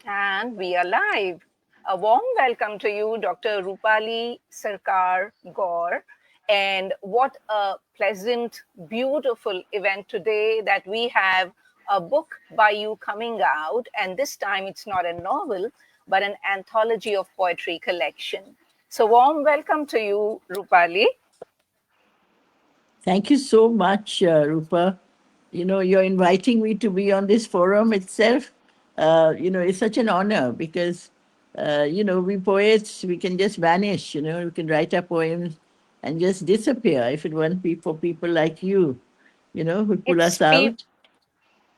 And we are live. A warm welcome to you, Dr. Roopali Sircar Gaur. And what a pleasant, beautiful event today that we have a book by you coming out. And this time it's not a novel, but an anthology of poetry collection. So, warm welcome to you, Roopali. Thank you so much, Rupa. You're inviting me to be on this forum itself. It's such an honor because, we poets, we can just vanish, we can write our poems and just disappear if it weren't for people like you, who pull It's us out.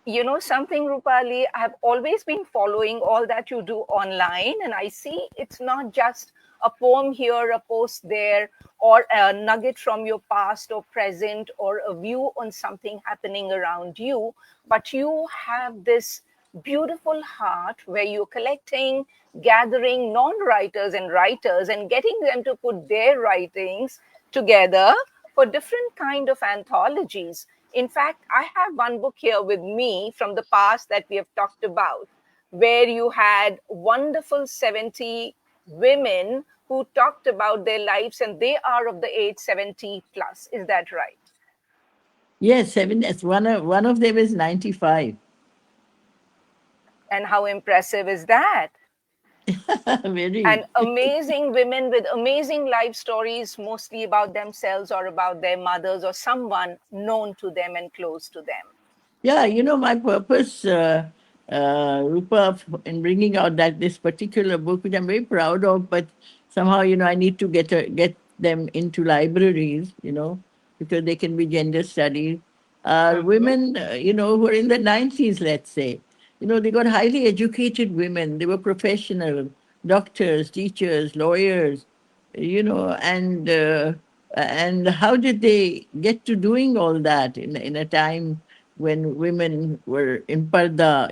You know something, Rupali, I have always been following all that you do online, and I see it's not just a poem here, a post there, or a nugget from your past or present, or a view on something happening around you, but you have this beautiful heart where you're collecting, gathering non-writers and writers and getting them to put their writings together for different kind of anthologies. In fact, I have one book here with me from the past that we have talked about, where you had wonderful 70 women who talked about their lives, and they are of the age 70 plus. Is that right? Yes, seven. Yes, one of them is 95. And how impressive is that? Very. And amazing women with amazing life stories, mostly about themselves or about their mothers or someone known to them and close to them. Yeah, my purpose, Rupa, in bringing out this particular book, which I'm very proud of, but somehow, I need to get them into libraries, because they can be gender studies. Mhm. Women, who are in the 90s, let's say, they got highly educated women. They were professional, doctors, teachers, lawyers, and how did they get to doing all that in a time when women were in parda,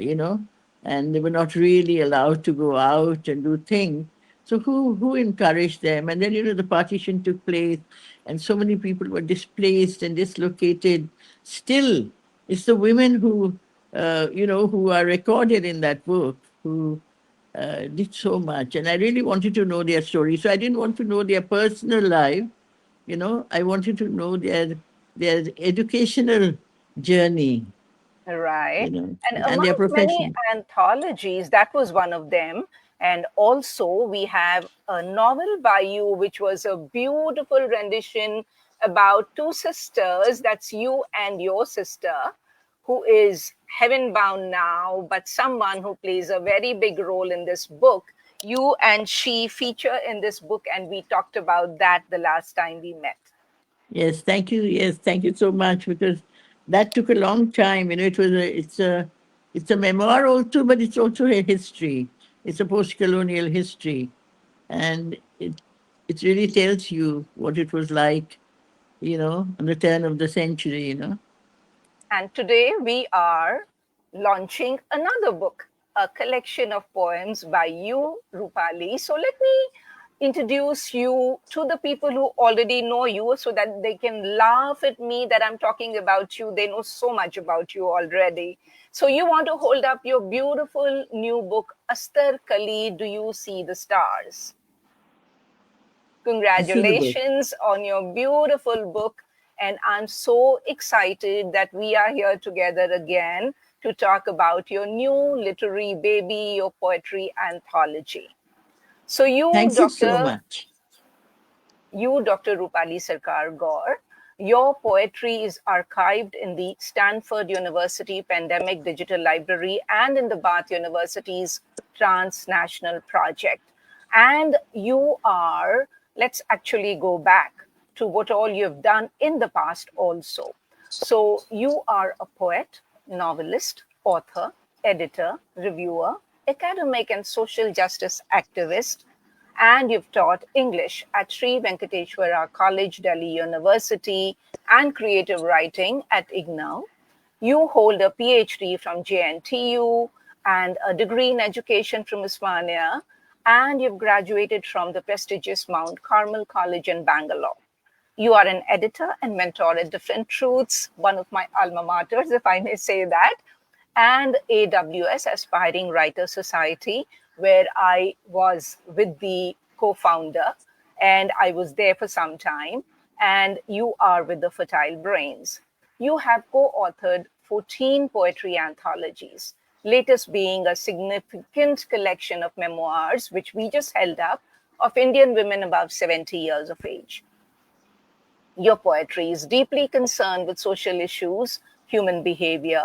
and they were not really allowed to go out and do things. So who encouraged them? And then the partition took place, and so many people were displaced and dislocated. Still, it's the women who are recorded in that book who did so much, and I really wanted to know their story. So I didn't want to know their personal life, I wanted to know their educational journey, Right. And and their amongst many profession. anthologies, that was one of them. And also, we have a novel by you, which was a beautiful rendition about two sisters. That's you and your sister, who is heaven bound now, but someone who plays a very big role in this book. You and she feature in this book, and we talked about that the last time we met. Yes, thank you. Yes, thank you so much because that took a long time. It's a memoir also, but it's also a history. It's a post-colonial history, and it really tells you what it was like, on the turn of the century. And today we are launching another book, a collection of poems by you, Rupali. So let me introduce you to the people who already know you so that they can laugh at me that I'm talking about you. They know so much about you already. So you want to hold up your beautiful new book, Astar Kali, Do You See the Stars? I see the book. Congratulations on your beautiful book. And I'm so excited that we are here together again to talk about your new literary baby, your poetry anthology. So Thank you so much. you, Dr. Roopali Sircar Gaur, your poetry is archived in the Stanford University Pandemic Digital Library and in the Bath University's Transnational Project. And you are, let's actually go back to what all you've done in the past also. So you are a poet, novelist, author, editor, reviewer, academic and social justice activist, and you've taught English at Sri Venkateswara College, Delhi University, and creative writing at IGNOU. You hold a PhD from JNTU and a degree in education from Usmania, and you've graduated from the prestigious Mount Carmel College in Bangalore. You are an editor and mentor at Different Truths, one of my alma maters, if I may say that. and AWS, Aspiring Writer Society, where I was with the co founder and I was there for some time. And you are with the Fertile Brains. You have co authored 14 poetry anthologies, latest being a significant collection of memoirs, which we just held up, of Indian women above 70 years of age. Your poetry is deeply concerned with social issues, human behavior.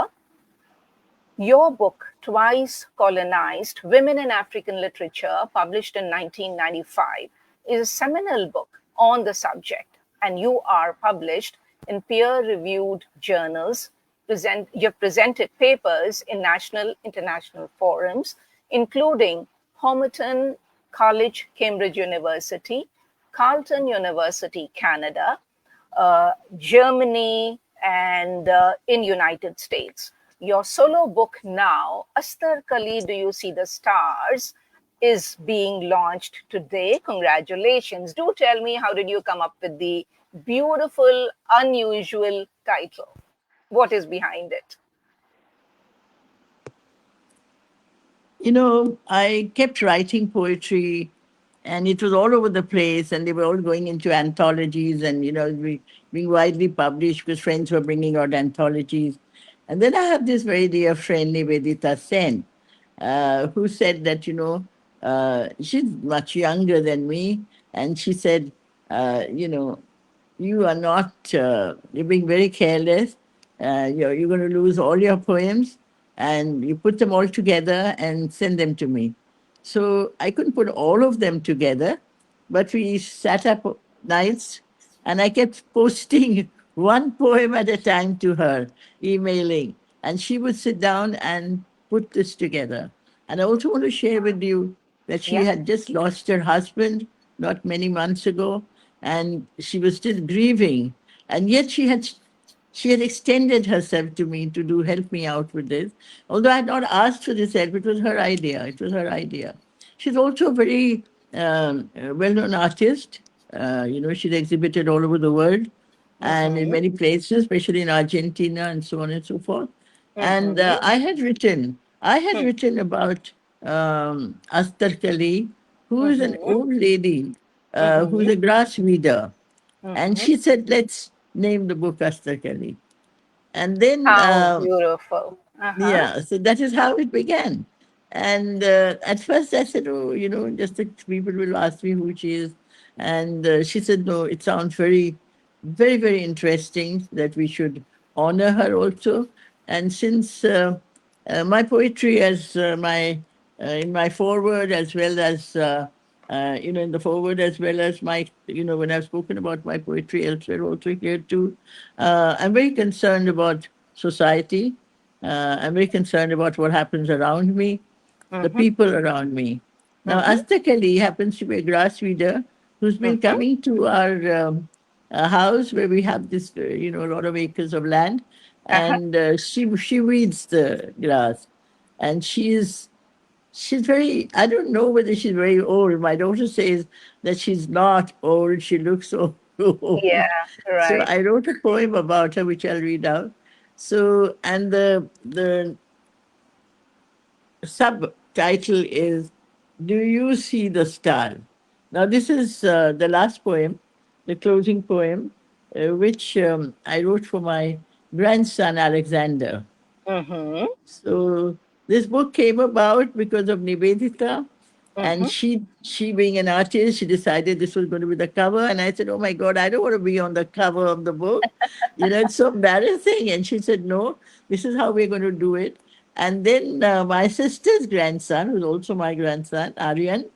Your book, Twice Colonized Women in African Literature, published in 1995, is a seminal book on the subject, and you are published in peer reviewed journals. You've presented papers in national, international forums, including Homerton College, Cambridge University, Carleton University, Canada, Germany, and in United States. Your solo book now, Astar Kali, Do You See the Stars, is being launched today. Congratulations. Do tell me, how did you come up with the beautiful, unusual title? What is behind it? You know, I kept writing poetry, and it was all over the place, and they were all going into anthologies and, being widely published because friends were bringing out anthologies. And then I have this very dear friend, Nivedita Sen, who said that, she's much younger than me, and she said, you are not, you're being very careless. You're going to lose all your poems, and you put them all together and send them to me. So I couldn't put all of them together, but we sat up nights and I kept posting one poem at a time to her, emailing, and she would sit down and put this together. And I also want to share with you that she Yeah. had just lost her husband not many months ago, and she was still grieving. And yet she had extended herself to me to do help me out with this. Although I had not asked for this help, it was her idea. It was her idea. She's also a very well-known artist. She's exhibited all over the world and in Mm-hmm. many places, especially in Argentina and so on and so forth. And Mm-hmm. I had written about Astar Kali, who is an Mm-hmm. old lady who's Mm-hmm. a grass weeder. And Mm-hmm. she said, let's name the book Astar Kali. And then How beautiful. Uh-huh. yeah, so that is how it began. And at first I said, oh, just that people will ask me who she is. And she said, no, it sounds very, very, very interesting that we should honor her also. And since my poetry, as in my foreword, as well as in the forward, as well as my, when I've spoken about my poetry elsewhere, also here too, I'm very concerned about society. I'm very concerned about what happens around me, the Mm-hmm. people around me. Now, Mm-hmm. Asta Kelly happens to be a grass weeder who's been Mm-hmm. coming to our house where we have this, a lot of acres of land, Uh-huh. and she weeds the grass, and she's very, I don't know whether she's very old. My daughter says that she's not old. She looks so Yeah, old. So right. I wrote a poem about her, which I'll read out. So, and the subtitle is Do You See the Star? Now, this is the last poem, the closing poem, which I wrote for my grandson, Alexander. Mm-hmm. So this book came about because of Nivedita, and Mm-hmm. she being an artist, she decided this was going to be the cover. And I said, "Oh my God, I don't want to be on the cover of the book. It's so embarrassing." And she said, "No, this is how we're going to do it." And then my sister's grandson, who's also my grandson, Aryan,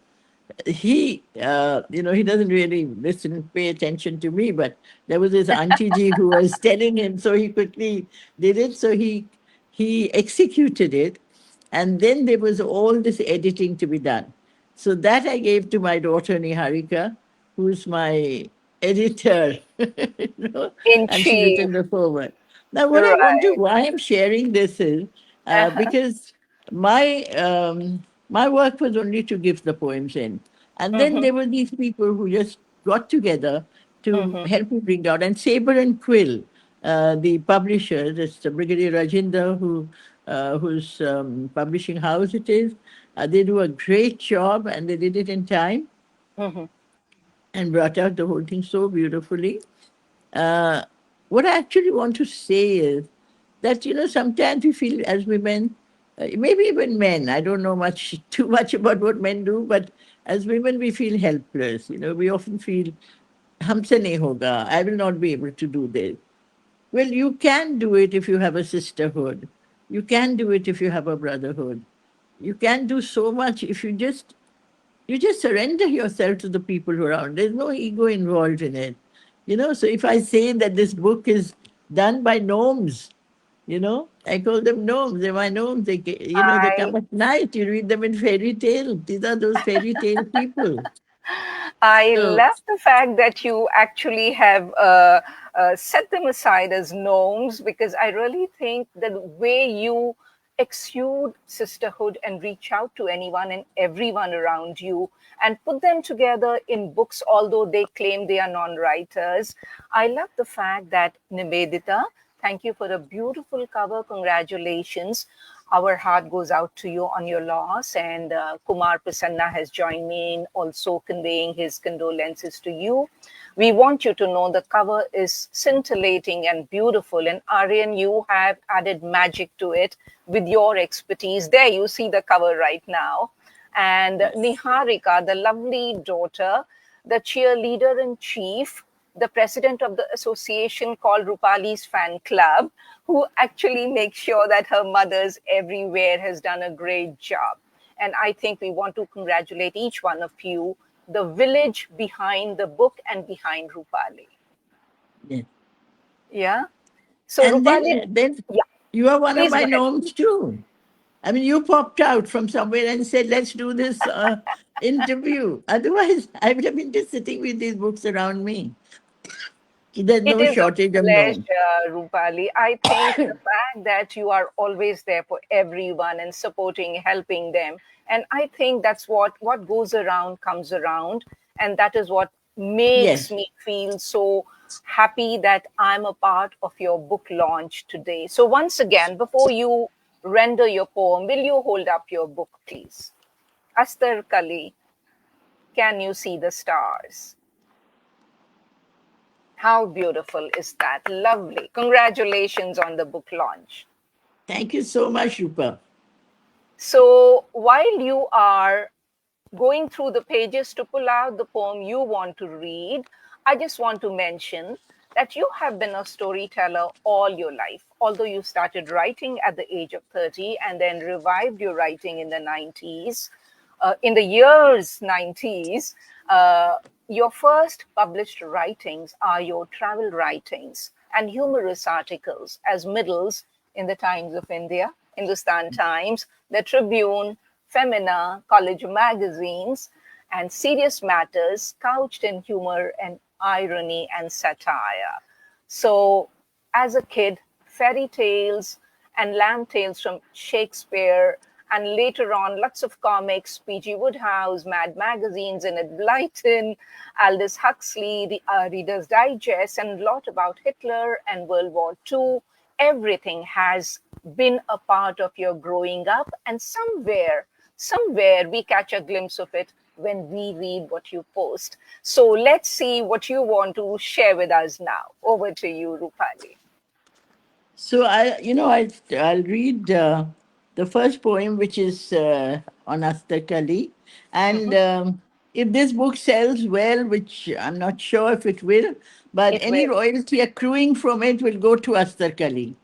he doesn't really listen, pay attention to me, but there was this auntie G who was telling him, so he quickly did it. So he executed it, and then there was all this editing to be done. So that I gave to my daughter Niharika, who's my editor, In and she's chief. written the forward. Now, Right. why I'm sharing this is Uh-huh. because my work was only to give the poems in. And then Mm-hmm. there were these people who just got together to Mm-hmm. help me bring out. And Saber and Quill, the publisher, that's the Brigadier Rajinder, who whose publishing house it is. They do a great job, and they did it in time Hmm. and brought out the whole thing so beautifully. Uh, what I actually want to say is that, sometimes we feel as women, maybe even men, I don't know much too much about what men do, but as women we feel helpless. We often feel हमसे नहीं होगा, I will not be able to do this. Well, you can do it if you have a sisterhood. You can do it if you have a brotherhood. You can do so much if you just surrender yourself to the people around. There's no ego involved in it. So if I say that this book is done by gnomes, I call them gnomes. They're my gnomes. They I come at night. You read them in fairy tales. These are those fairy tale people. I So love the fact that you actually have set them aside as gnomes, because I really think the way you exude sisterhood and reach out to anyone and everyone around you and put them together in books, although they claim they are non writers. I love the fact that Nivedita, thank you for a beautiful cover. Congratulations. Our heart goes out to you on your loss. And Kumar Prasanna has joined me in also conveying his condolences to you. We want you to know the cover is scintillating and beautiful. And Aryan, you have added magic to it with your expertise. There, you see the cover right now. And yes. Niharika, the lovely daughter, the cheerleader in chief, the president of the association called Rupali's Fan Club, who actually makes sure that her mothers everywhere has done a great job. And I think we want to congratulate each one of you, the village behind the book and behind Rupali. Yes. Yeah. So And then, Rupali, then yeah, you are one of please my go ahead. gnomes too. I mean, you popped out from somewhere and said, let's do this interview. Otherwise, I would have been just sitting with these books around me. There's It no is a shortage of gnomes. pleasure, Rupali. I think the fact that you are always there for everyone and supporting, helping them, and I think that's what goes around comes around, and that is what makes Yes. me feel so happy that I'm a part of your book launch today. So once again, before you render your poem, will you hold up your book, please? Astar Kali, can you see the stars? How beautiful is that? Lovely. Congratulations on the book launch. Thank you so much, Rupa. So, while you are going through the pages to pull out the poem you want to read, I just want to mention that you have been a storyteller all your life. Although you started writing at the age of 30 and then revived your writing in the 90s, in the years 90s, your first published writings are your travel writings and humorous articles as middles in the Times of India, Hindustan Times, the Tribune, Femina, college magazines, and serious matters couched in humor and irony and satire. So, as a kid, fairy tales and lamb tales from Shakespeare, and later on, lots of comics, P.G. Woodhouse, Mad magazines, Enid Blyton, Aldous Huxley, the Reader's Digest, and a lot about Hitler and World War II. Everything has been a part of your growing up, and somewhere we catch a glimpse of it when we read what you post. So let's see what you want to share with us now. Over to you, Rupali. So I'll read the first poem, which is on Asta Kali, and if this book sells well, which I'm not sure if it will, but It any will. royalty accruing from it will go to Asta Kali.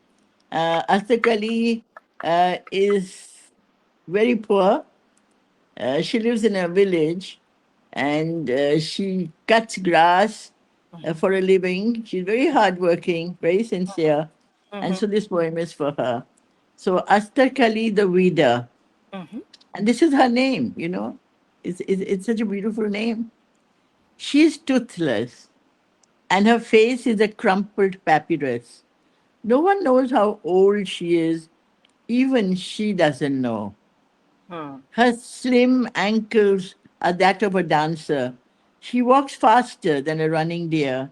Asta Kali is very poor. She lives in a village, and she cuts grass for a living. She's very hardworking, very sincere, and Mhm, so this poem is for her. So Astar Kali the Weeder, mhm, and this is her name. It's such a beautiful name. She's toothless, and her face is a crumpled papyrus. No one knows how old she is. Even she doesn't know. hmm, Her slim ankles are that of a dancer. She walks faster than a running deer.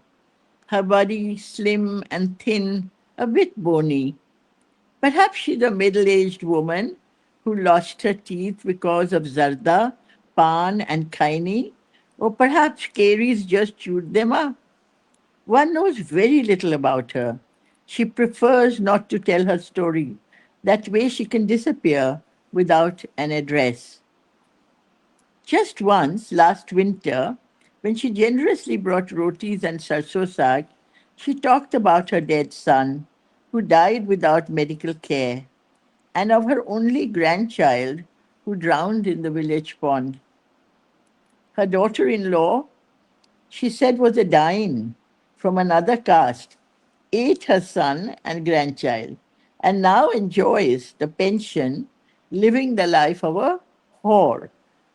Her body slim and thin, a bit bony. Perhaps she's a middle aged woman who lost her teeth because of Zarda, Pan, and Kaini, or perhaps Carey's just chewed them up. One knows very little about her. She prefers not to tell her story. That way she can disappear without an address. Just once, last winter, when she generously brought rotis and sarso saag, she talked about her dead son, who died without medical care, and of her only grandchild, who drowned in the village pond. Her daughter in law, she said, was a Dain from another caste, ate her son and grandchild, and now enjoys the pension, living the life of a whore.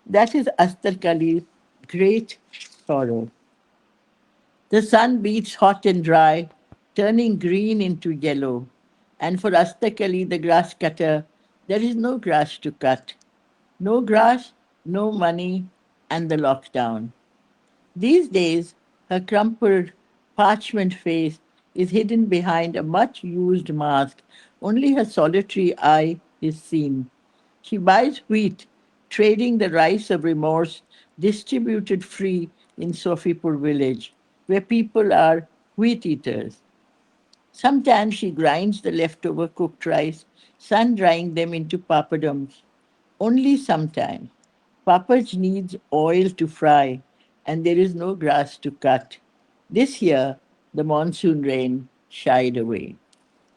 That is Astar Kali's great sorrow. The sun beats hot and dry, turning green into yellow. And for Astar Kali, the grass cutter, there is no grass to cut. No grass, no money, and the lockdown. These days, her crumpled parchment face is hidden behind a much used mask. Only her solitary eye is seen. She buys wheat, trading the rice of remorse distributed free in Sofipur village, where people are wheat eaters. Sometimes she grinds the leftover cooked rice, sun drying them into papadums. Only sometimes. Papaj needs oil to fry, and there is no grass to cut. This year, the monsoon rain shied away.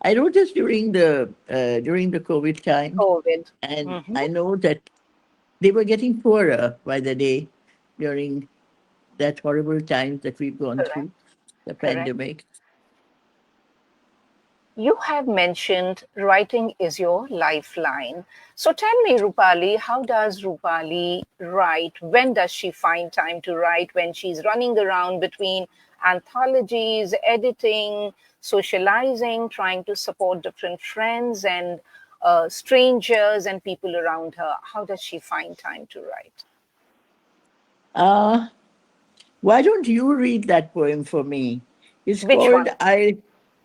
I wrote this during the COVID time, COVID. and Hmm. I know that they were getting poorer by the day during that horrible times that we've gone Correct. through, the Correct. pandemic. You have mentioned writing is your lifeline. So tell me, Rupali, how does Rupali write? When does she find time to write? When she's running around between anthologies, editing, socializing, trying to support different friends and strangers and people around her? How does she find time to write? Uh, why don't you read that poem for me? It's Which called one?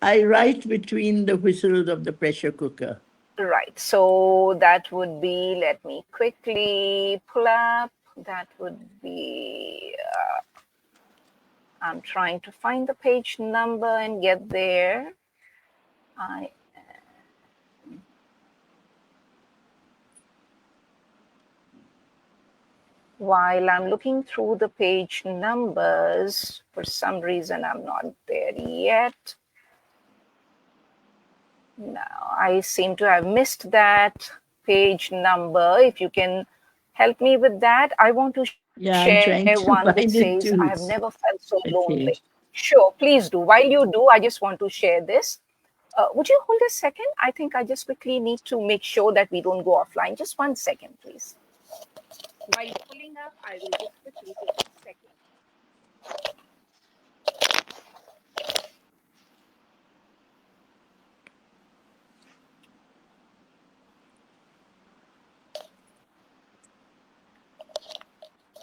I Write Between the Whistles of the Pressure Cooker. Right. So that would be, let me quickly pull up. That would be, I'm trying to find the page number and get there. I, while I'm looking through the page numbers, for some reason I'm not there yet. Now, I seem to have missed that page number. If you can help me with that, I want to share Yeah, I'm one that trying to says, I find have it never too. felt so lonely. Okay. Sure, please do. While you do, I just want to share this. Would you hold a second? I think I just quickly need to make sure that we don't go offline. Just 1 second, please. While pulling up, I will just quickly take a second.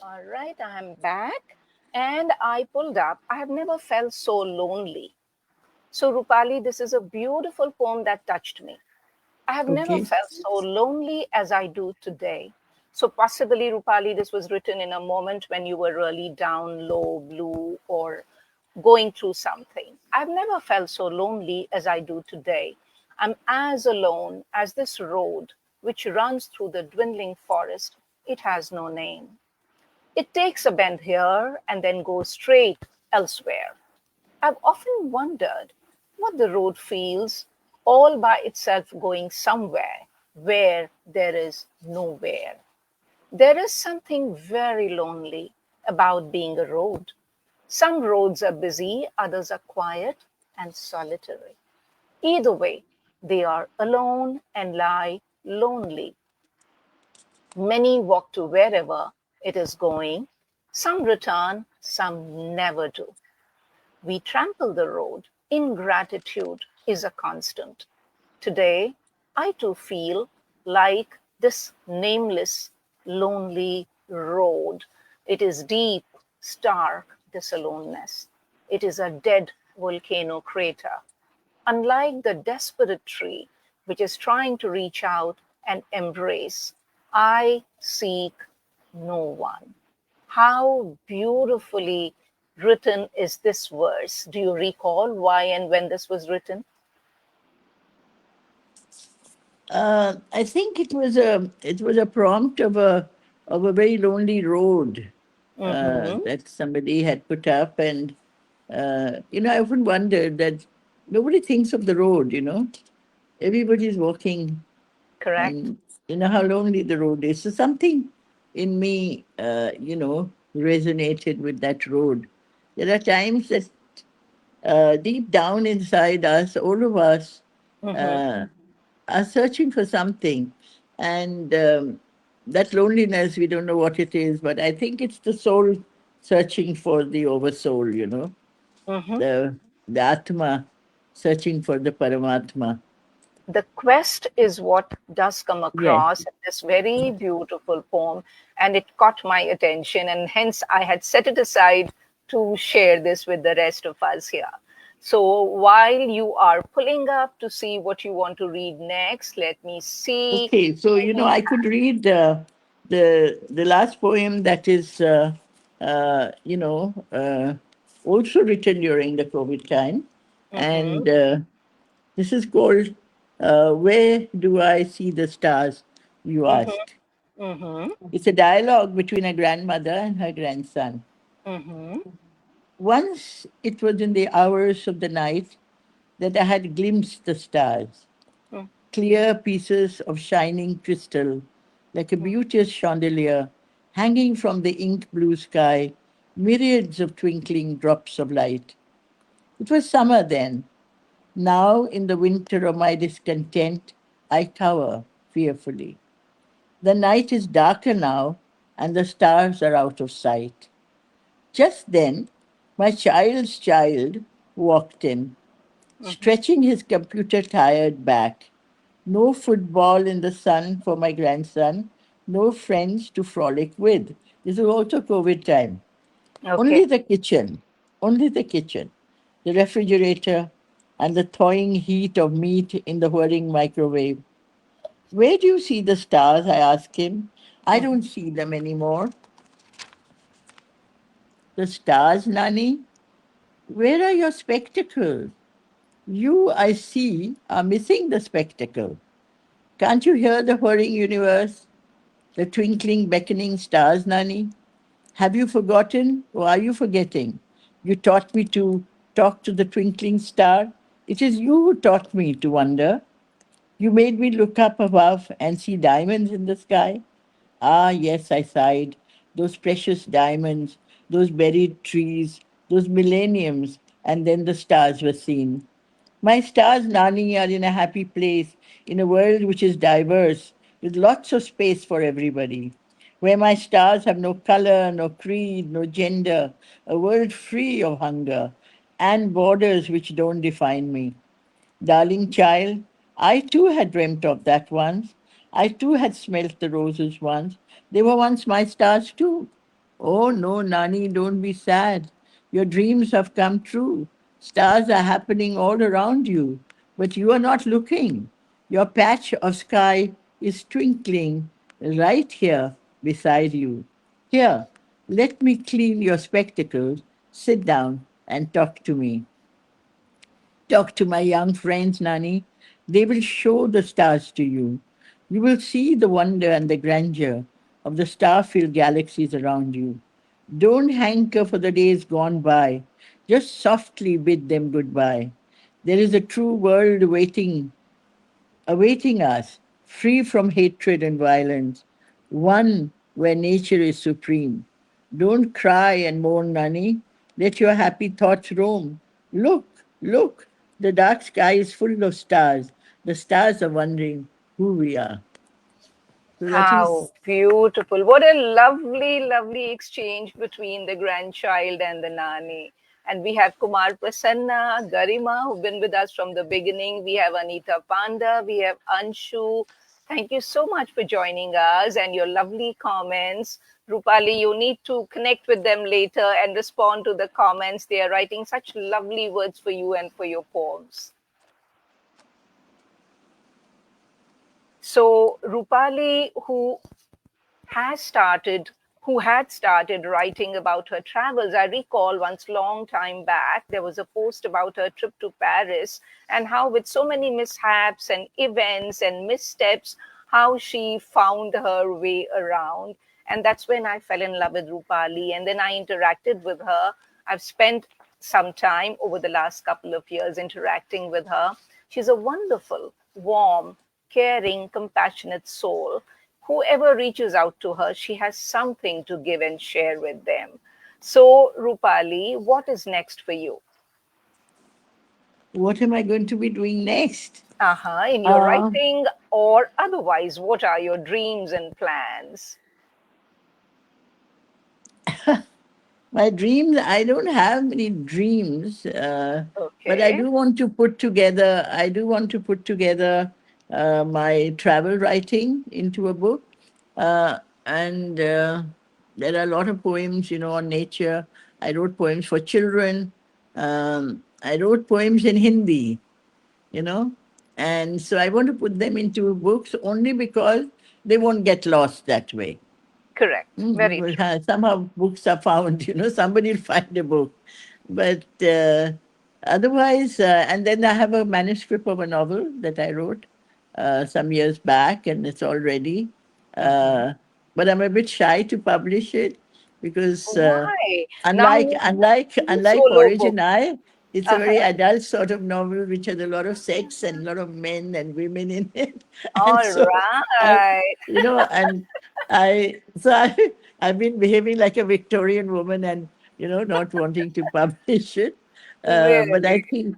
All right, I'm back and I pulled up. I have never felt so lonely. So, Rupali, this is a beautiful poem that touched me. I have never Okay. felt so lonely as I do today. So, possibly, Rupali, this was written in a moment when you were really down, low, blue, or going through something. I've never felt so lonely as I do today. I'm as alone as this road which runs through the dwindling forest. It has no name. It takes a bend here and then goes straight elsewhere. I've often wondered what the road feels all by itself going somewhere where there is nowhere. There is something very lonely about being a road. Some roads are busy, others are quiet and solitary. Either way, they are alone and lie lonely. Many walk to wherever it is going. Some return, some never do. We trample the road. Ingratitude is a constant. Today, I too feel like this nameless, lonely road. It is deep, stark, this aloneness. It is a dead volcano crater. Unlike the desperate tree which is trying to reach out and embrace. I seek no one. How beautifully written is this verse? Do you recall why and when this was written? I think it was a prompt of a very lonely road Mm-hmm. that somebody had put up, and I often wondered that nobody thinks of the road. Everybody's walking, Correct. and how lonely the road is. So something in me, resonated with that road. There are times that deep down inside us, all of us, Mm-hmm. uh, are searching for something. And that loneliness, we don't know what it is, but I think it's the soul searching for the oversoul, Mm-hmm. the Atma searching for the Paramatma. The quest is what does come Yes. across in this very beautiful poem, and it caught my attention, and hence I had set it aside to share this with the rest of us here. So while you are pulling up to see what you want to read next, let me see Okay, so who we I could read the last poem that is also written during the COVID time, have. Hmm. and this is called "Where Do I See the Stars?" You Hmm. ask. Hmm. It's a dialogue between a grandmother and her grandson. Hmm. Once it was in the hours of the night that I had glimpsed the stars, clear pieces of shining crystal, like a beauteous chandelier hanging from the ink blue sky, myriads of twinkling drops of light. It was summer then. Now, in the winter of my discontent, I cower fearfully. The night is darker now, and the stars are out of sight. Just then, my child's child walked in, Hmm. stretching his computer tired back. No football in the sun for my grandson, no friends to frolic with. This is also COVID time. Okay. Only the kitchen, only the kitchen, the refrigerator, and the thawing heat of meat in the whirring microwave. Where do you see the stars? I ask him. I Hmm. don't see them anymore. The stars, Nani? Where are your spectacles? You, I see, are missing the spectacle. Can't you hear the whirring universe? The twinkling, beckoning stars, Nani? Have you forgotten, or are you forgetting? You taught me to talk to the twinkling star. It is you who taught me to wonder. You made me look up above and see diamonds in the sky. Ah, yes, I sighed. Those precious diamonds, those buried trees, those millenniums, and then the stars were seen. My stars, Nani, are in a happy place, in a world which is diverse, with lots of space for everybody, where my stars have no color, no creed, no gender, a world free of hunger, and borders which don't define me. Darling child, I too had dreamt of that once. I too had smelt the roses once. They were once my stars too. Oh no, Nani, don't be sad. Your dreams have come true. Stars are happening all around you, but you are not looking. Your patch of sky is twinkling right here beside you. Here, let me clean your spectacles. Sit down and talk to me. Talk to my young friends, Nani. They will show the stars to you. You will see the wonder and the grandeur of the star filled galaxies around you. Don't hanker for the days gone by. Just softly bid them goodbye. There is a true world awaiting us, free from hatred and violence, one where nature is supreme. Don't cry and mourn, Nani. Let your happy thoughts roam. Look, look, the dark sky is full of stars. The stars are wondering who we are. So that How is, beautiful. What a lovely, lovely exchange between the grandchild and the Nani. And we have Kumar Prasanna, Garima, who've been with us from the beginning. We have Anita Panda, we have Anshu. Thank you so much for joining us and your lovely comments. Rupali, you need to connect with them later and respond to the comments. They are writing such lovely words for you and for your poems. So Rupali, has started who had started writing about her travels. I recall once long time back, there was a post about her trip to Paris and how with so many mishaps and events and missteps, how she found her way around. And that's when I fell in love with Rupali. And then I interacted with her. I've spent some time over the last couple of years interacting with her. She's a wonderful, warm, caring, compassionate soul. Whoever reaches out to her, she has something to give and share with them. So, Rupali, what is next for you? What am I going to be doing next? In your Uh, writing or otherwise, what are your dreams and plans? my dreams, I don't have many dreams, but I Okay. do want to put together, my travel writing into a book. And there are a lot of poems, on nature. I wrote poems for children. I wrote poems in Hindi, you know, and so I want to put them into books only because they won't get lost that way. Correct. Very Because true. somehow books are found, somebody will find a book. But otherwise, and then I have a manuscript of a novel that I wrote some years back, and it's all ready. Mhm. Uh, but I'm a bit shy to publish it because Why? Now unlike you unlike have two unlike solo Porridge books. and I, it's a very Uh-huh. adult sort of novel which has a lot of sex and a lot of men and women in it. And All so I, right. and I've been behaving like a Victorian woman and not wanting to publish it. But I Really? think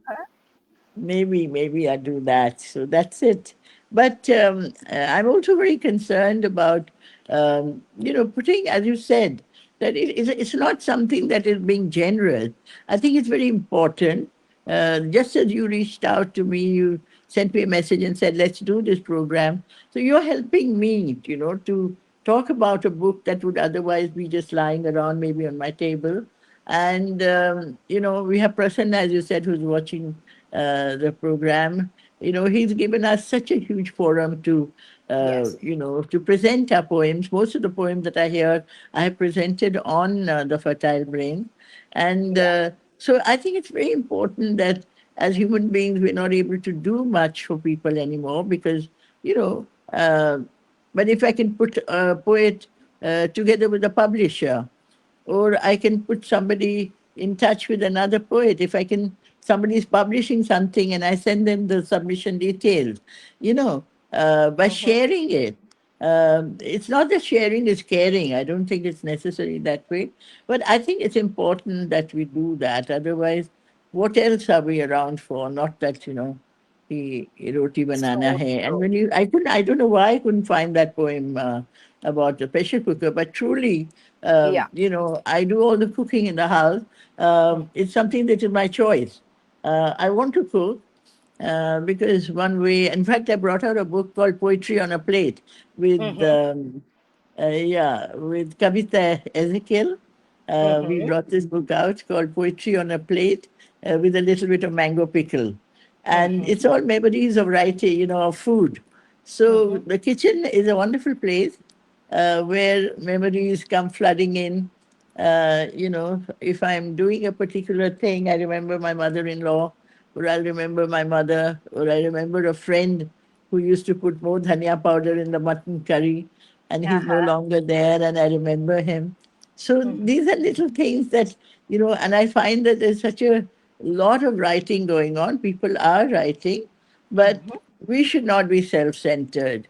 maybe I do that. So that's it. But I'm also very concerned about, putting, as you said, that it's not something that is being generous. I think it's very important. Just as you reached out to me, you sent me a message and said, let's do this program. So you're helping me, to talk about a book that would otherwise be just lying around maybe on my table. And, we have Prasanna, as you said, who's watching the program. He's given us such a huge forum Yes. to present our poems. Most of the poems that I hear, I have presented on the Fertile Brain. And Yeah. so I think it's very important that as human beings, we're not able to do much for people anymore because, you know, uh, but if I can put a poet together with a publisher, or I can put somebody in touch with another poet. If I can, somebody is publishing something and I send them the submission details, by Hmm. sharing it. It's not that sharing is caring. I don't think it's necessary that way. But I think it's important that we do that. Otherwise, what else are we around for? Not that, he roti banana So hai. And true. I don't know why I couldn't find that poem about the pressure cooker, but truly, Yeah. I do all the cooking in the house. It's something that is my choice. I want to cook because one way, in fact, I brought out a book called Poetry on a Plate with Mm-hmm. with Kavita Ezekiel. We Mm-hmm. brought this book out called Poetry on a Plate with a little bit of mango pickle. And Mm-hmm. it's all memories of writing, of food. So Mm-hmm. the kitchen is a wonderful place where memories come flooding in. If I'm doing a particular thing, I remember my mother in law, or I'll remember my mother, or I remember a friend who used to put more dhania powder in the mutton curry, and he's no Uh-huh. longer there, and I remember him. So Mm-hmm. these are little things that, and I find that there's such a lot of writing going on. People are writing, but Mm-hmm. we should not be self centered.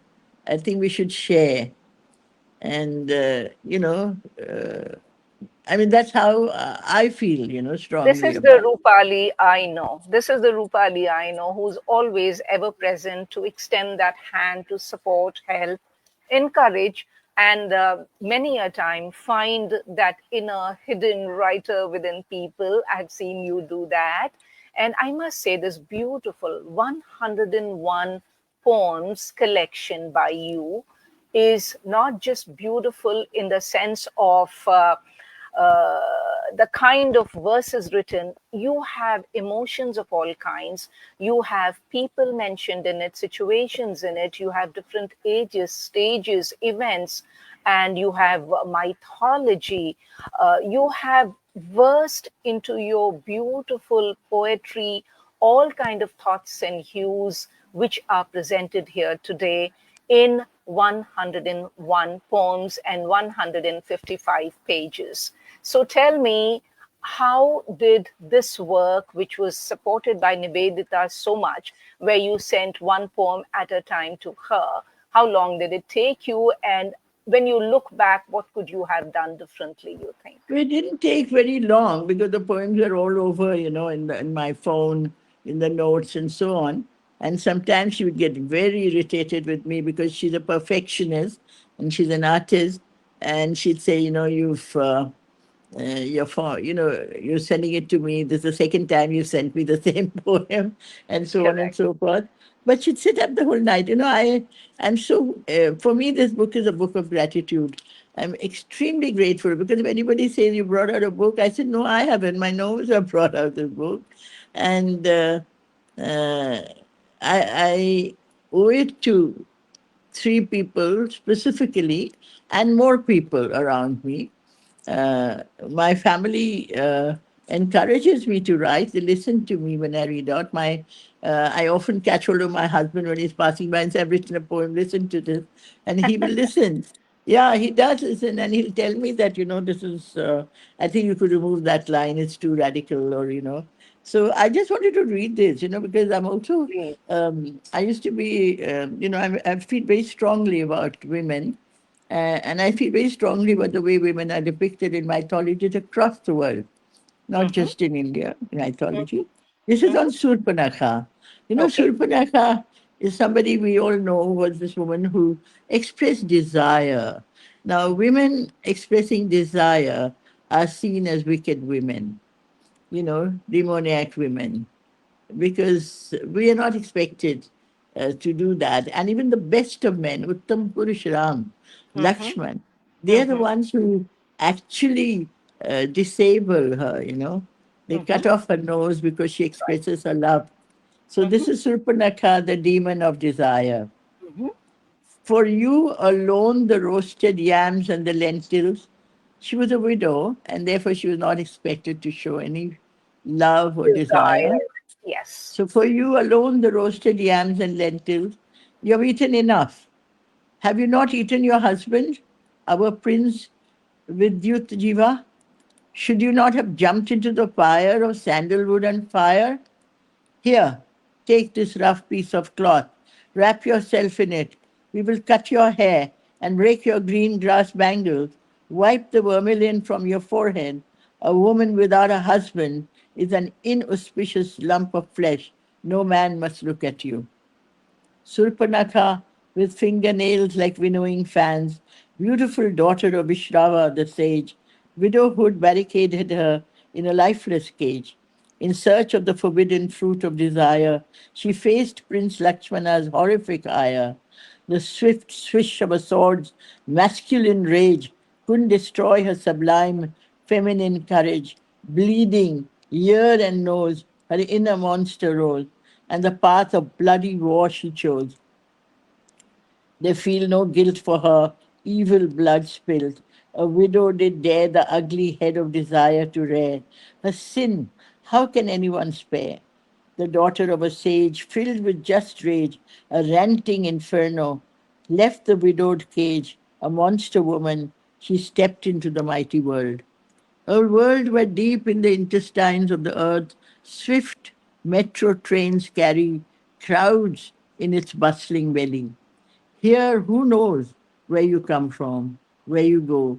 I think we should share. And, I mean, that's how I feel, This strongly is the about. Rupali I know. This is the Rupali I know who's always ever present to extend that hand to support, help, encourage, and many a time find that inner hidden writer within people. I've seen you do that. And I must say, this beautiful 101 poems collection by you is not just beautiful in the sense of the kind of verses written, you have emotions of all kinds. You have people mentioned in it, situations in it, you have different ages, stages, events, and you have mythology. You have versed into your beautiful poetry all kind of thoughts and hues which are presented here today in 101 poems and 155 pages. So tell me, how did this work, which was supported by Nivedita so much, where you sent one poem at a time to her, how long did it take you? And when you look back, what could you have done differently, you think? It didn't take very long because the poems are all over, in my phone, in the notes, and so on. And sometimes she would get very irritated with me because she's a perfectionist and she's an artist. And she'd say, you're sending it to me. This is the second time you sent me the same poem, and so on and Correct. so forth. But she'd sit up the whole night. I'm so, for me, this book is a book of gratitude. I'm extremely grateful because if anybody says you brought out a book, I said, no, I haven't. My nose have brought out this book. And uh, I owe it to three people specifically and more people around me. My family encourages me to write. They listen to me when I read out. I often catch hold of my husband when he's passing by and say, "I've written a poem. Listen to this," and he will listen. Yeah, he does listen, and he'll tell me that this is. I think you could remove that line. It's too radical, or. So I just wanted to read this, because I'm also. Great. I used to be, I feel very strongly about women, and I feel very strongly about the way women are depicted in mythologies across the world, not Mm-hmm. just in India, Mm-hmm. mythology. This is on Surpanakha. Okay. Surpanakha is somebody we all know was this woman who expressed desire. Now, women expressing desire are seen as wicked women, demoniac women because we are not expected to do that. And even the best of men, Uttam Purush Ram, Mm-hmm. Lakshman, they are the Mm-hmm. ones who actually disable her. They Mm-hmm. cut off her nose because she Right. expresses her love. So Mm-hmm. this is Surpanakha, the demon of desire. Mm-hmm. For you alone, the roasted yams and the lentils. She was a widow, and therefore she was not expected to show any love or desire. Desire. Yes. So for you alone, the roasted yams and lentils, you have eaten enough. Have you not eaten your husband, our prince Vidyut Jiva? Should you not have jumped into the fire of sandalwood and fire? Here, take this rough piece of cloth, wrap yourself in it. We will cut your hair and break your green grass bangles. Wipe the vermilion from your forehead. A woman without a husband is an inauspicious lump of flesh. No man must look at you. Surpanakha, with fingernails like winnowing fans, beautiful daughter of Vishrava the sage, widowhood barricaded her in a lifeless cage. In search of the forbidden fruit of desire, she faced Prince Lakshmana's horrific ire. The swift swish of a sword's masculine rage couldn't destroy her sublime feminine courage. Bleeding, ear and nose, her inner monster rose, and the path of bloody war she chose. They feel no guilt for her evil blood spilled. A widow did dare the ugly head of desire to rear. Her sin, how can anyone spare? The daughter of a sage, filled with just rage, a ranting inferno, left the widowed cage, a monster woman, she stepped into the mighty world. A world where deep in the intestines of the earth, swift metro trains carry crowds in its bustling belly. Here, who knows where you come from, where you go?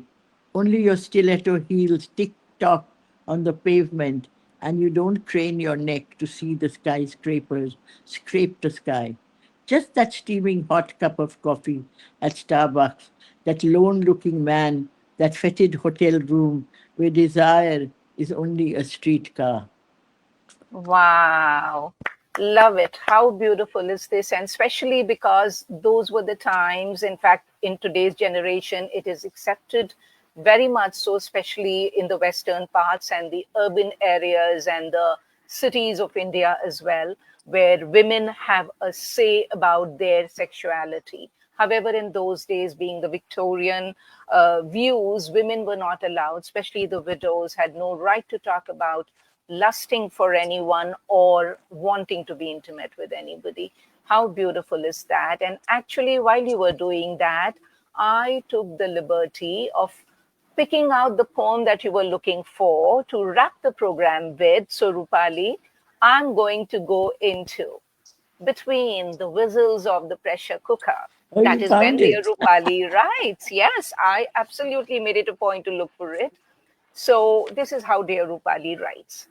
Only your stiletto heels tick tock on the pavement, and you don't crane your neck to see the skyscrapers scrape the sky. Just that steaming hot cup of coffee at Starbucks, that lone looking man, that fetid hotel room where desire is only a streetcar. Wow. Love it. How beautiful is this? And especially because those were the times, in fact, in today's generation, it is accepted very much so, especially in the western parts and the urban areas and the cities of India as well, where women have a say about their sexuality. However, in those days, being the Victorian views, women were not allowed, especially the widows, had no right to talk about lusting for anyone or wanting to be intimate with anybody. How beautiful is that? And actually, while you were doing that, I took the liberty of picking out the poem that you were looking for to wrap the program with. So, Rupali, I'm going to go into Between the Whistles of the Pressure Cooker. Oh, That you is when found dear it. Rupali writes. Yes, I absolutely made it a point to look for it. So, this is how dear Rupali writes.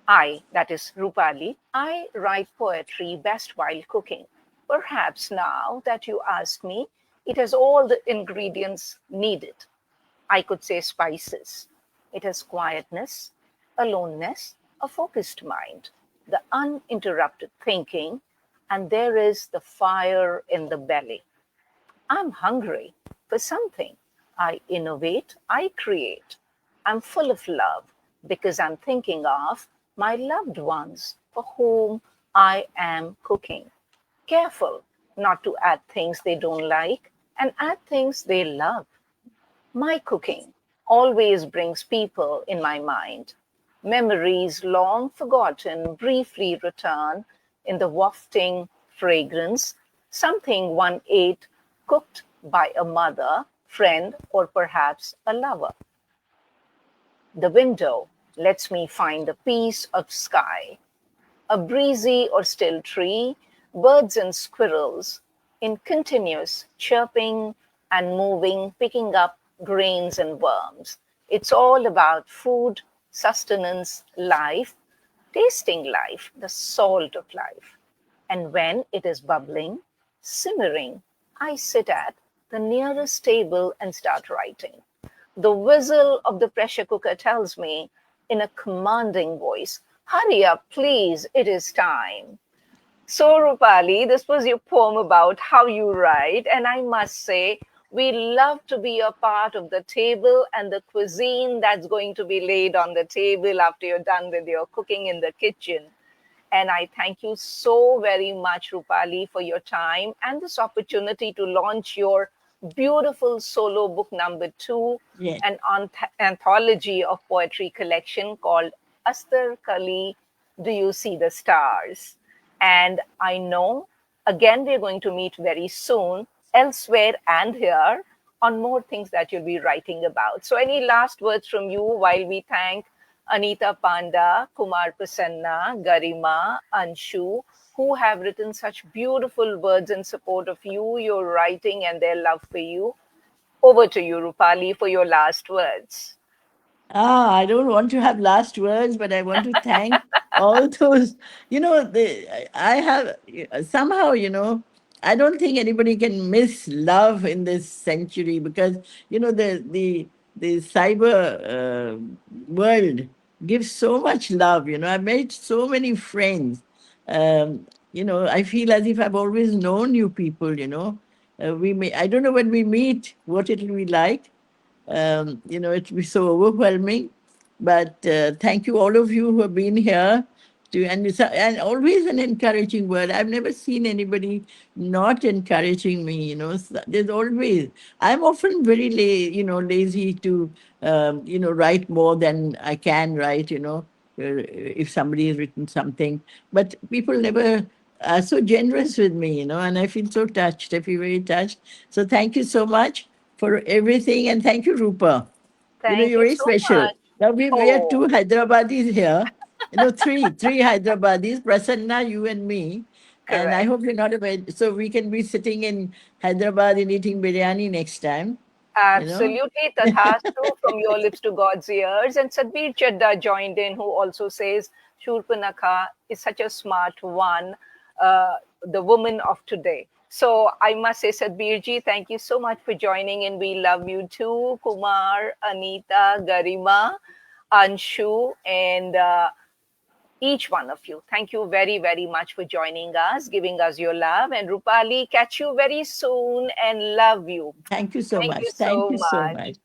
That is Rupali, I write poetry best while cooking. Perhaps now that you ask me, it has all the ingredients needed. I could say spices. It has quietness, aloneness, a focused mind, the uninterrupted thinking, and there is the fire in the belly. I'm hungry for something. I innovate, I create. I'm full of love because I'm thinking of my loved ones for whom I am cooking. Careful not to add things they don't like and add things they love. My cooking always brings people in my mind. Memories long forgotten briefly return in the wafting fragrance, something one ate cooked by a mother, friend, or perhaps a lover. The window lets me find a piece of sky, a breezy or still tree, birds and squirrels in continuous chirping and moving, picking up grains and worms. It's all about food, sustenance, life, tasting life, the salt of life. And when it is bubbling, simmering, I sit at the nearest table and start writing. The whistle of the pressure cooker tells me in a commanding voice, hurry up, please, it is time. So, Rupali, this was your poem about how you write. And I must say, we love to be a part of the table and the cuisine that's going to be laid on the table after you're done with your cooking in the kitchen. And I thank you so very much, Rupali, for your time and this opportunity to launch your beautiful solo book number 2, Yes. an anthology of poetry collection called Astar Kali, Do You See the Stars? And I know, again, we're going to meet very soon, elsewhere and here, on more things that you'll be writing about. So, any last words from you while we thank Anita Panda, Kumar Prasanna, Garima, Anshu, who have written such beautiful words in support of you, your writing, and their love for you. Over to you, Rupali, for your last words. I don't want to have last words, but I want to thank all those. I have somehow, I don't think anybody can miss love in this century because the cyber world gives so much love. I've made so many friends. I feel as if I've always known you people. I don't know when we meet what it will be like. It will be so overwhelming. But thank you, all of you who have been here. And always an encouraging word. I've never seen anybody not encouraging me. There's always. I'm often very lazy to write more than I can write. If somebody has written something, but people never are so generous with me. And I feel so touched. I feel very touched. So thank you so much for everything. And thank you, Rupa. Thank You're you very so special. much. Now we are two Oh, Hyderabadis here. Three Hyderabadis, Prasanna, you and me. And I correct. hope you're not aware. So we can be sitting in Hyderabad and eating biryani next time, you know. Absolutely, Tathastu, from your lips to God's ears. And Sadhbir Chadda joined in, who also says Shurpanakha is such a smart one, the woman of today. So I must say, Sadhbirji, thank you so much for joining in. We love you too, Kumar, Anita, Garima, Anshu, and Each one of you. Thank you very, very much for joining us, giving us your love. And Rupali, catch you very soon and love you. Thank you so Thank you much. Thank so you so much. much.